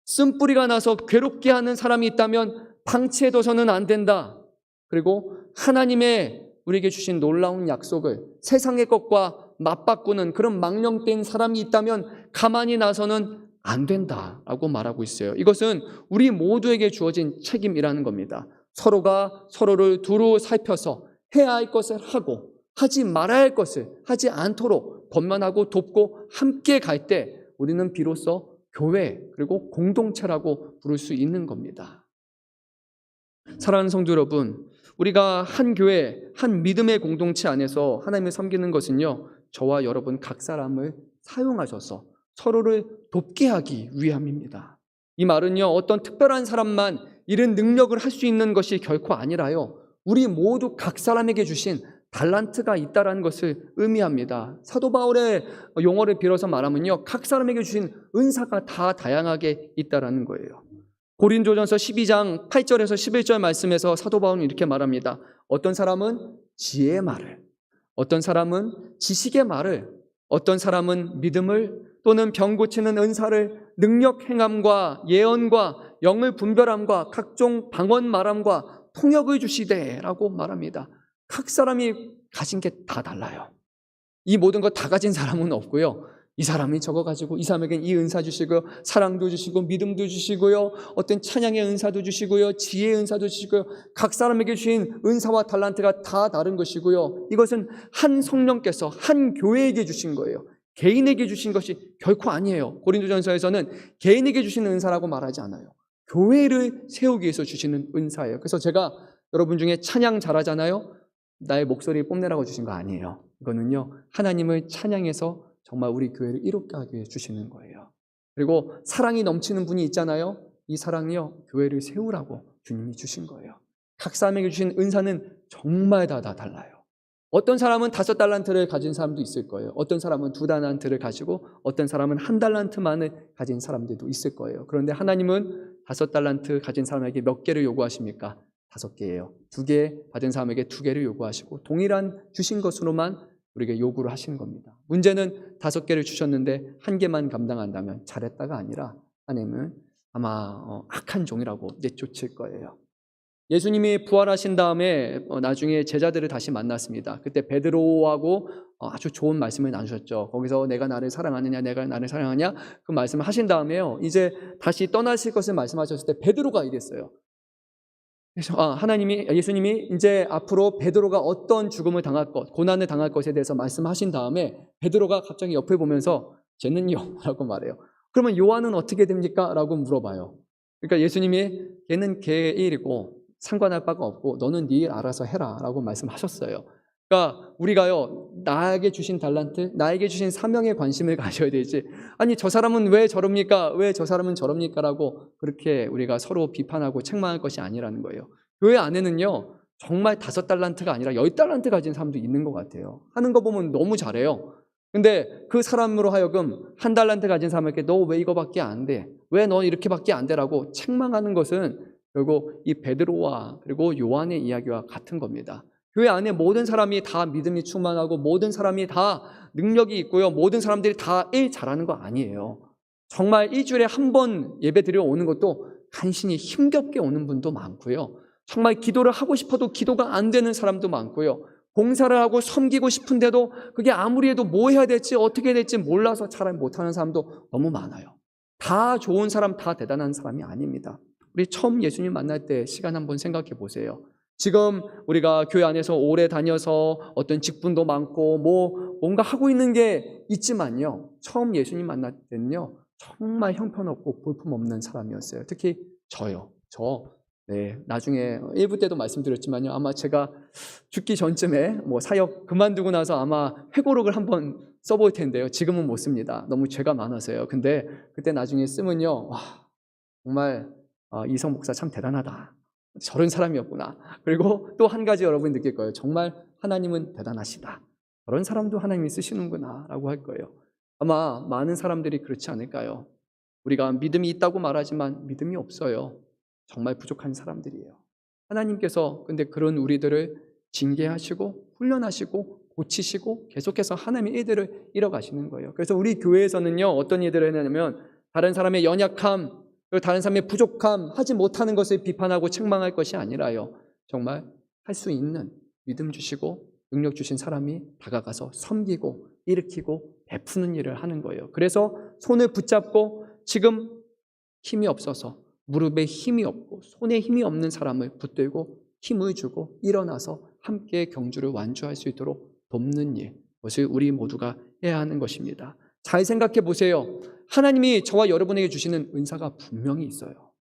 쓴뿌리가 나서 괴롭게 하는 사람이 있다면 방치해둬서는 안 된다. 그리고 하나님의 우리에게 주신 놀라운 약속을 세상의 것과 맞바꾸는 그런 망령된 사람이 있다면 가만히 나서는 안 된다라고 말하고 있어요. 이것은 우리 모두에게 주어진 책임이라는 겁니다. 서로가 서로를 두루 살펴서 해야 할 것을 하고 하지 말아야 할 것을 하지 않도록 권면하고 돕고 함께 갈 때 우리는 비로소 교회 그리고 공동체라고 부를 수 있는 겁니다. 사랑하는 성도 여러분, 우리가 한 교회, 한 믿음의 공동체 안에서 하나님을 섬기는 것은요, 저와 여러분 각 사람을 사용하셔서 서로를 돕게 하기 위함입니다. 이 말은요, 어떤 특별한 사람만 이런 능력을 할 수 있는 것이 결코 아니라요, 우리 모두 각 사람에게 주신 달란트가 있다라는 것을 의미합니다. 사도 바울의 용어를 빌어서 말하면요, 각 사람에게 주신 은사가 다 다양하게 있다라는 거예요. 고린도전서 12장 8절에서 11절 말씀에서 사도 바울은 이렇게 말합니다. 어떤 사람은 지혜의 말을, 어떤 사람은 지식의 말을, 어떤 사람은 믿음을, 또는 병 고치는 은사를, 능력 행함과 예언과 영을 분별함과 각종 방언 말함과 통역을 주시되라고 말합니다. 각 사람이 가진 게 다 달라요. 이 모든 것 다 가진 사람은 없고요, 이 사람이 저거 가지고 이 사람에겐 이 은사 주시고요, 사랑도 주시고 믿음도 주시고요, 어떤 찬양의 은사도 주시고요, 지혜의 은사도 주시고요, 각 사람에게 주신 은사와 달란트가 다 다른 것이고요, 이것은 한 성령께서 한 교회에게 주신 거예요. 개인에게 주신 것이 결코 아니에요. 고린도전서에서는 개인에게 주시는 은사라고 말하지 않아요. 교회를 세우기 위해서 주시는 은사예요. 그래서 제가 여러분 중에 찬양 잘하잖아요, 나의 목소리 뽐내라고 주신 거 아니에요. 이거는요, 하나님을 찬양해서 정말 우리 교회를 이롭게 하기 위해 주시는 거예요. 그리고 사랑이 넘치는 분이 있잖아요. 이 사랑이요, 교회를 세우라고 주님이 주신 거예요. 각 사람에게 주신 은사는 정말 다 달라요. 어떤 사람은 5달란트를 가진 사람도 있을 거예요. 어떤 사람은 2달란트를 가지고, 어떤 사람은 1달란트만을 가진 사람들도 있을 거예요. 그런데 하나님은 5달란트 가진 사람에게 몇 개를 요구하십니까? 5개예요. 2개 받은 사람에게 2개를 요구하시고, 동일한 주신 것으로만 우리에게 요구를 하시는 겁니다. 문제는 5개를 주셨는데 1개만 감당한다면 잘했다가 아니라 하나님은 아마 악한 종이라고 내쫓을 거예요. 예수님이 부활하신 다음에 나중에 제자들을 다시 만났습니다. 그때 베드로하고 아주 좋은 말씀을 나누셨죠. 거기서 내가 나를 사랑하느냐, 내가 나를 사랑하냐, 그 말씀을 하신 다음에요, 이제 다시 떠나실 것을 말씀하셨을 때 베드로가 이랬어요. 그래서 예수님이 이제 앞으로 베드로가 어떤 죽음을 당할 것, 고난을 당할 것에 대해서 말씀하신 다음에 베드로가 갑자기 옆을 보면서 쟤는요? 라고 말해요. 그러면 요한은 어떻게 됩니까? 라고 물어봐요. 그러니까 예수님이 걔는 걔 일이고 상관할 바가 없고 너는 네 일 알아서 해라 라고 말씀하셨어요. 그러니까 우리가요, 나에게 주신 달란트, 나에게 주신 사명에 관심을 가져야 되지, 아니 저 사람은 왜 저럽니까? 왜 저 사람은 저럽니까? 라고 그렇게 우리가 서로 비판하고 책망할 것이 아니라는 거예요. 교회 안에는요, 정말 5달란트가 아니라 10달란트 가진 사람도 있는 것 같아요. 하는 거 보면 너무 잘해요. 근데 그 사람으로 하여금 1달란트 가진 사람에게 너 왜 이거밖에 안 돼? 왜 너 이렇게밖에 안 돼라고 책망하는 것은 결국 이 베드로와 그리고 요한의 이야기와 같은 겁니다. 교회 안에 모든 사람이 다 믿음이 충만하고 모든 사람이 다 능력이 있고요, 모든 사람들이 다 일 잘하는 거 아니에요. 정말 일주일에 한 번 예배 드리러 오는 것도 간신히 힘겹게 오는 분도 많고요, 정말 기도를 하고 싶어도 기도가 안 되는 사람도 많고요, 봉사를 하고 섬기고 싶은데도 그게 아무리 해도 뭐 해야 될지 어떻게 해야 될지 몰라서 잘 못하는 사람도 너무 많아요. 다 좋은 사람, 다 대단한 사람이 아닙니다. 우리 처음 예수님 만날 때 시간 한번 생각해 보세요. 지금 우리가 교회 안에서 오래 다녀서 어떤 직분도 많고 뭔가 하고 있는 게 있지만요, 처음 예수님 만날 때는요, 정말 형편없고 볼품없는 사람이었어요. 특히 저요. 나중에 1부 때도 말씀드렸지만요, 아마 제가 죽기 전쯤에 사역 그만두고 나서 아마 회고록을 한번 써볼 텐데요, 지금은 못 씁니다. 너무 죄가 많아서요. 근데 그때 나중에 쓰면요, 와, 정말 이성 목사 참 대단하다, 저런 사람이었구나. 그리고 또 한 가지 여러분이 느낄 거예요. 정말 하나님은 대단하시다, 저런 사람도 하나님이 쓰시는구나 라고 할 거예요. 아마 많은 사람들이 그렇지 않을까요? 우리가 믿음이 있다고 말하지만 믿음이 없어요. 정말 부족한 사람들이에요. 하나님께서 근데 그런 우리들을 징계하시고 훈련하시고 고치시고 계속해서 하나님의 일들을 이뤄가시는 거예요. 그래서 우리 교회에서는요, 어떤 일들을 해냐면 다른 사람의 연약함, 그리고 다른 사람의 부족함, 하지 못하는 것을 비판하고 책망할 것이 아니라요, 정말 할 수 있는 믿음 주시고 능력 주신 사람이 다가가서 섬기고 일으키고 베푸는 일을 하는 거예요. 그래서 손을 붙잡고 지금 힘이 없어서 무릎에 힘이 없고 손에 힘이 없는 사람을 붙들고 힘을 주고 일어나서 함께 경주를 완주할 수 있도록 돕는 일, 그것을 우리 모두가 해야 하는 것입니다. 잘 생각해 보세요. 하나님이 저와 여러분에게 주시는 은사가 분명히 있어요.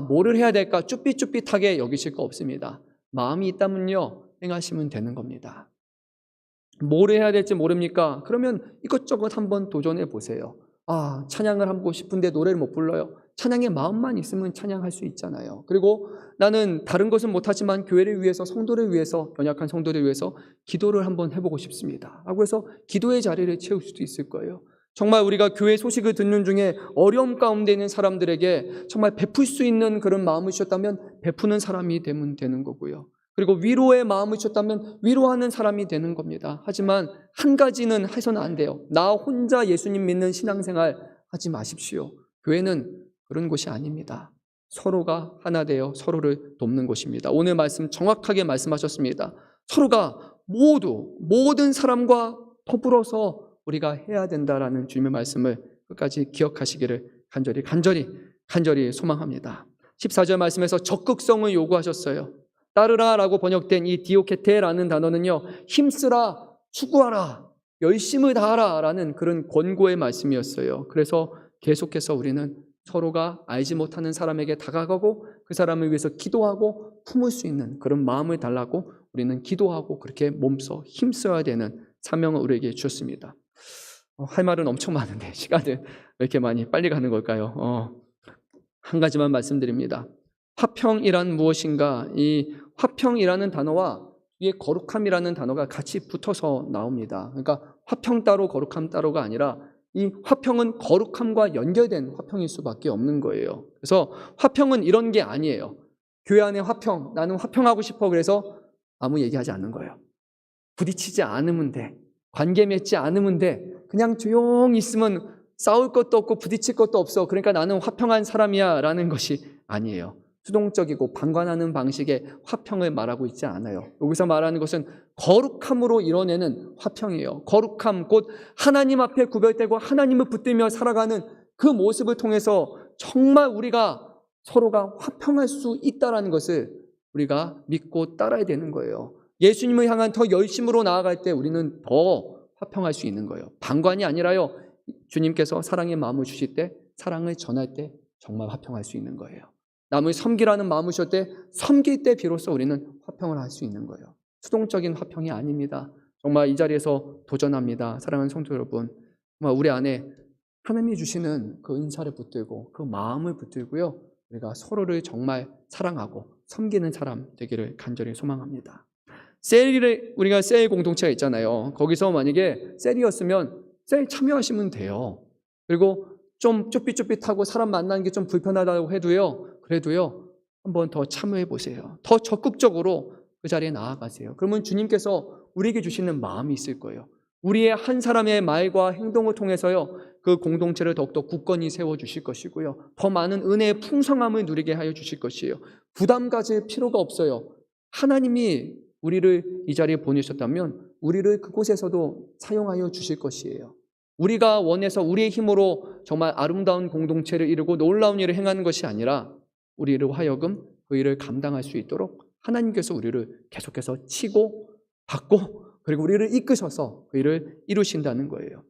뭐를 해야 될까 쭈삣쭈삣하게 여기실 거 없습니다. 마음이 있다면요, 행하시면 되는 겁니다. 뭐를 해야 될지 모릅니까? 그러면 이것저것 한번 도전해 보세요. 찬양을 하고 싶은데 노래를 못 불러요. 찬양의 마음만 있으면 찬양할 수 있잖아요. 그리고 나는 다른 것은 못하지만 교회를 위해서, 성도를 위해서, 연약한 성도를 위해서 기도를 한번 해보고 싶습니다 하고 해서 기도의 자리를 채울 수도 있을 거예요. 정말 우리가 교회 소식을 듣는 중에 어려움 가운데 있는 사람들에게 정말 베풀 수 있는 그런 마음을 주셨다면 베푸는 사람이 되면 되는 거고요. 그리고 위로의 마음을 주셨다면 위로하는 사람이 되는 겁니다. 하지만 한 가지는 해서는 안 돼요. 나 혼자 예수님 믿는 신앙생활 하지 마십시오. 교회는 그런 곳이 아닙니다. 서로가 하나 되어 서로를 돕는 곳입니다. 오늘 말씀 정확하게 말씀하셨습니다. 서로가 모든 사람과 더불어서 우리가 해야 된다라는 주님의 말씀을 끝까지 기억하시기를 간절히 소망합니다. 14절 말씀에서 적극성을 요구하셨어요. 따르라라고 번역된 이 디오케테라는 단어는요, 힘쓰라, 추구하라, 열심을 다하라라는 그런 권고의 말씀이었어요. 그래서 계속해서 우리는 서로가 알지 못하는 사람에게 다가가고 그 사람을 위해서 기도하고 품을 수 있는 그런 마음을 달라고 우리는 기도하고 그렇게 몸써 힘써야 되는 사명을 우리에게 주셨습니다. 할 말은 엄청 많은데 시간은 왜 이렇게 많이 빨리 가는 걸까요? 한 가지만 말씀드립니다. 화평이란 무엇인가? 이 화평이라는 단어와 위에 거룩함이라는 단어가 같이 붙어서 나옵니다. 그러니까 화평 따로 거룩함 따로가 아니라 이 화평은 거룩함과 연결된 화평일 수밖에 없는 거예요. 그래서 화평은 이런 게 아니에요. 교회 안에 화평, 나는 화평하고 싶어 그래서 아무 얘기하지 않는 거예요. 부딪히지 않으면 돼. 관계 맺지 않으면 돼. 그냥 조용히 있으면 싸울 것도 없고 부딪힐 것도 없어. 그러니까 나는 화평한 사람이야 라는 것이 아니에요. 수동적이고 방관하는 방식의 화평을 말하고 있지 않아요. 여기서 말하는 것은 거룩함으로 이뤄내는 화평이에요. 거룩함, 곧 하나님 앞에 구별되고 하나님을 붙들며 살아가는 그 모습을 통해서 정말 우리가 서로가 화평할 수 있다는 것을 우리가 믿고 따라야 되는 거예요. 예수님을 향한 더 열심으로 나아갈 때 우리는 더 화평할 수 있는 거예요. 방관이 아니라요, 주님께서 사랑의 마음을 주실 때, 사랑을 전할 때 정말 화평할 수 있는 거예요. 남을 섬기라는 마음을 주실 때, 섬길 때 비로소 우리는 화평을 할 수 있는 거예요. 수동적인 화평이 아닙니다. 정말 이 자리에서 도전합니다. 사랑하는 성도 여러분, 정말 우리 안에 하나님이 주시는 그 은사를 붙들고 그 마음을 붙들고요, 우리가 서로를 정말 사랑하고 섬기는 사람 되기를 간절히 소망합니다. 우리가 셀 공동체가 있잖아요. 거기서 만약에 셀이었으면 셀 참여하시면 돼요. 그리고 좀 쭈삣쭈삣하고 사람 만나는 게 좀 불편하다고 해도요, 그래도요, 한번 더 참여해 보세요. 더 적극적으로 그 자리에 나아가세요. 그러면 주님께서 우리에게 주시는 마음이 있을 거예요. 우리의 한 사람의 말과 행동을 통해서요, 그 공동체를 더욱더 굳건히 세워주실 것이고요, 더 많은 은혜의 풍성함을 누리게 하여 주실 것이에요. 부담 가질 필요가 없어요. 하나님이 우리를 이 자리에 보내셨다면 우리를 그곳에서도 사용하여 주실 것이에요. 우리가 원해서 우리의 힘으로 정말 아름다운 공동체를 이루고 놀라운 일을 행하는 것이 아니라 우리로 하여금 그 일을 감당할 수 있도록 하나님께서 우리를 계속해서 치고 받고 그리고 우리를 이끄셔서 그 일을 이루신다는 거예요.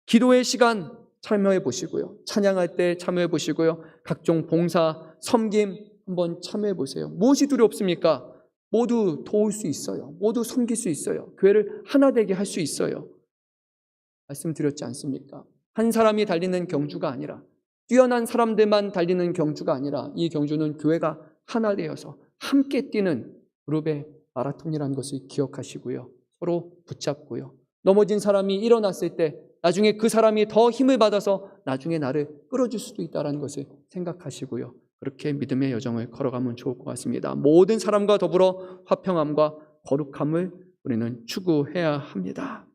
기도의 시간 참여해 보시고요, 찬양할 때 참여해 보시고요, 각종 봉사, 섬김 한번 참여해 보세요. 무엇이 두렵습니까? 모두 도울 수 있어요. 모두 섬길 수 있어요. 교회를 하나 되게 할 수 있어요. 말씀드렸지 않습니까? 한 사람이 달리는 경주가 아니라, 뛰어난 사람들만 달리는 경주가 아니라, 이 경주는 교회가 하나 되어서 함께 뛰는 그룹의 마라톤이라는 것을 기억하시고요, 서로 붙잡고요, 넘어진 사람이 일어났을 때 나중에 그 사람이 더 힘을 받아서 나중에 나를 끌어줄 수도 있다는 것을 생각하시고요, 그렇게 믿음의 여정을 걸어가면 좋을 것 같습니다. 모든 사람과 더불어 화평함과 거룩함을 우리는 추구해야 합니다.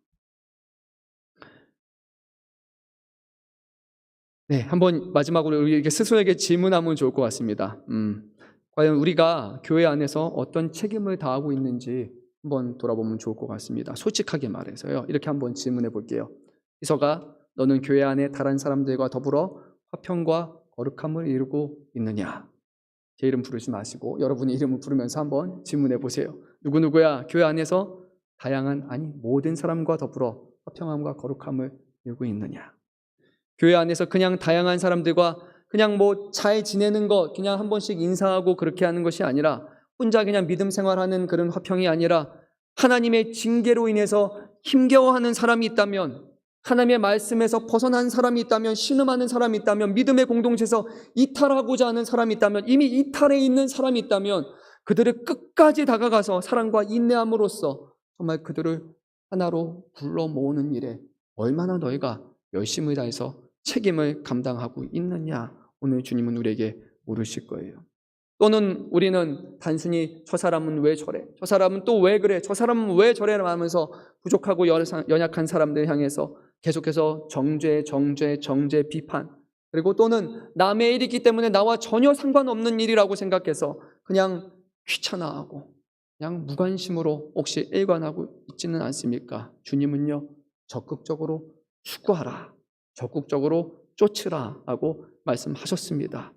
네, 한번 마지막으로 우리 스스로에게 질문하면 좋을 것 같습니다. 과연 우리가 교회 안에서 어떤 책임을 다하고 있는지 한번 돌아보면 좋을 것 같습니다. 솔직하게 말해서요, 이렇게 한번 질문해 볼게요. 희서가, 너는 교회 안에 다른 사람들과 더불어 화평과 거룩함을 이루고 있느냐? 제 이름 부르지 마시고 여러분의 이름을 부르면서 한번 질문해 보세요. 누구누구야 교회 안에서 모든 사람과 더불어 화평함과 거룩함을 이루고 있느냐? 교회 안에서 그냥 다양한 사람들과 그냥 잘 지내는 것, 그냥 한 번씩 인사하고 그렇게 하는 것이 아니라, 혼자 그냥 믿음 생활하는 그런 화평이 아니라, 하나님의 징계로 인해서 힘겨워하는 사람이 있다면 하나님의 말씀에서 벗어난 사람이 있다면, 신음하는 사람이 있다면, 믿음의 공동체에서 이탈하고자 하는 사람이 있다면, 이미 이탈해 있는 사람이 있다면 그들을 끝까지 다가가서 사랑과 인내함으로써 정말 그들을 하나로 불러 모으는 일에 얼마나 너희가 열심을 다해서 책임을 감당하고 있느냐, 오늘 주님은 우리에게 물으실 거예요. 또는 우리는 단순히 저 사람은 왜 저래? 저 사람은 또 왜 그래? 저 사람은 왜 저래? 하면서 부족하고 연약한 사람들 향해서 계속해서 정죄, 비판, 그리고 또는 남의 일이기 때문에 나와 전혀 상관없는 일이라고 생각해서 그냥 귀찮아하고 그냥 무관심으로 혹시 일관하고 있지는 않습니까? 주님은요, 적극적으로 추구하라, 적극적으로 쫓으라 하고 말씀하셨습니다.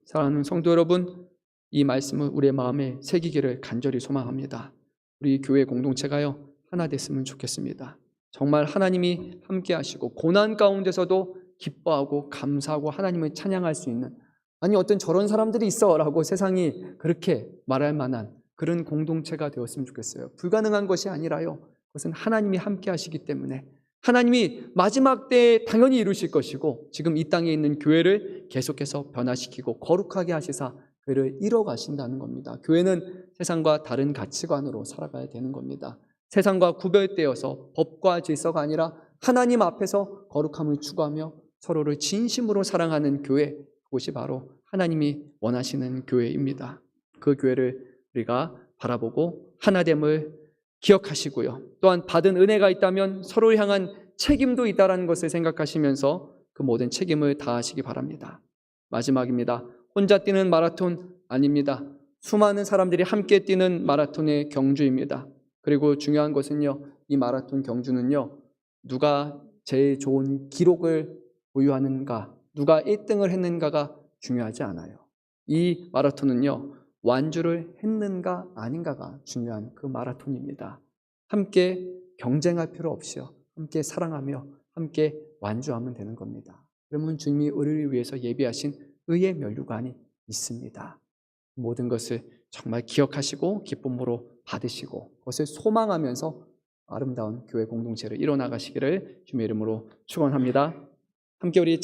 사랑하는 성도 여러분, 이 말씀을 우리의 마음에 새기기를 간절히 소망합니다. 우리 교회 공동체가요, 하나 됐으면 좋겠습니다. 정말 하나님이 함께 하시고 고난 가운데서도 기뻐하고 감사하고 하나님을 찬양할 수 있는, 아니 어떤 저런 사람들이 있어 라고 세상이 그렇게 말할 만한 그런 공동체가 되었으면 좋겠어요. 불가능한 것이 아니라요, 그것은 하나님이 함께 하시기 때문에 하나님이 마지막 때에 당연히 이루실 것이고 지금 이 땅에 있는 교회를 계속해서 변화시키고 거룩하게 하시사 교회를 이뤄가신다는 겁니다. 교회는 세상과 다른 가치관으로 살아가야 되는 겁니다. 세상과 구별되어서 법과 질서가 아니라 하나님 앞에서 거룩함을 추구하며 서로를 진심으로 사랑하는 교회, 그것이 바로 하나님이 원하시는 교회입니다. 그 교회를 우리가 바라보고 하나됨을 기억하시고요, 또한 받은 은혜가 있다면 서로를 향한 책임도 있다는 것을 생각하시면서 그 모든 책임을 다하시기 바랍니다. 마지막입니다. 혼자 뛰는 마라톤 아닙니다. 수많은 사람들이 함께 뛰는 마라톤의 경주입니다. 그리고 중요한 것은요, 이 마라톤 경주는요, 누가 제일 좋은 기록을 보유하는가, 누가 1등을 했는가가 중요하지 않아요. 이 마라톤은요, 완주를 했는가 아닌가가 중요한 그 마라톤입니다. 함께 경쟁할 필요 없이요, 함께 사랑하며 함께 완주하면 되는 겁니다. 그러면 주님이 우리를 위해서 예비하신 의의 면류관이 있습니다. 모든 것을 정말 기억하시고 기쁨으로 받으시고 그것을 소망하면서 아름다운 교회 공동체를 이뤄나가시기를 주님의 이름으로 축원합니다. 함께 우리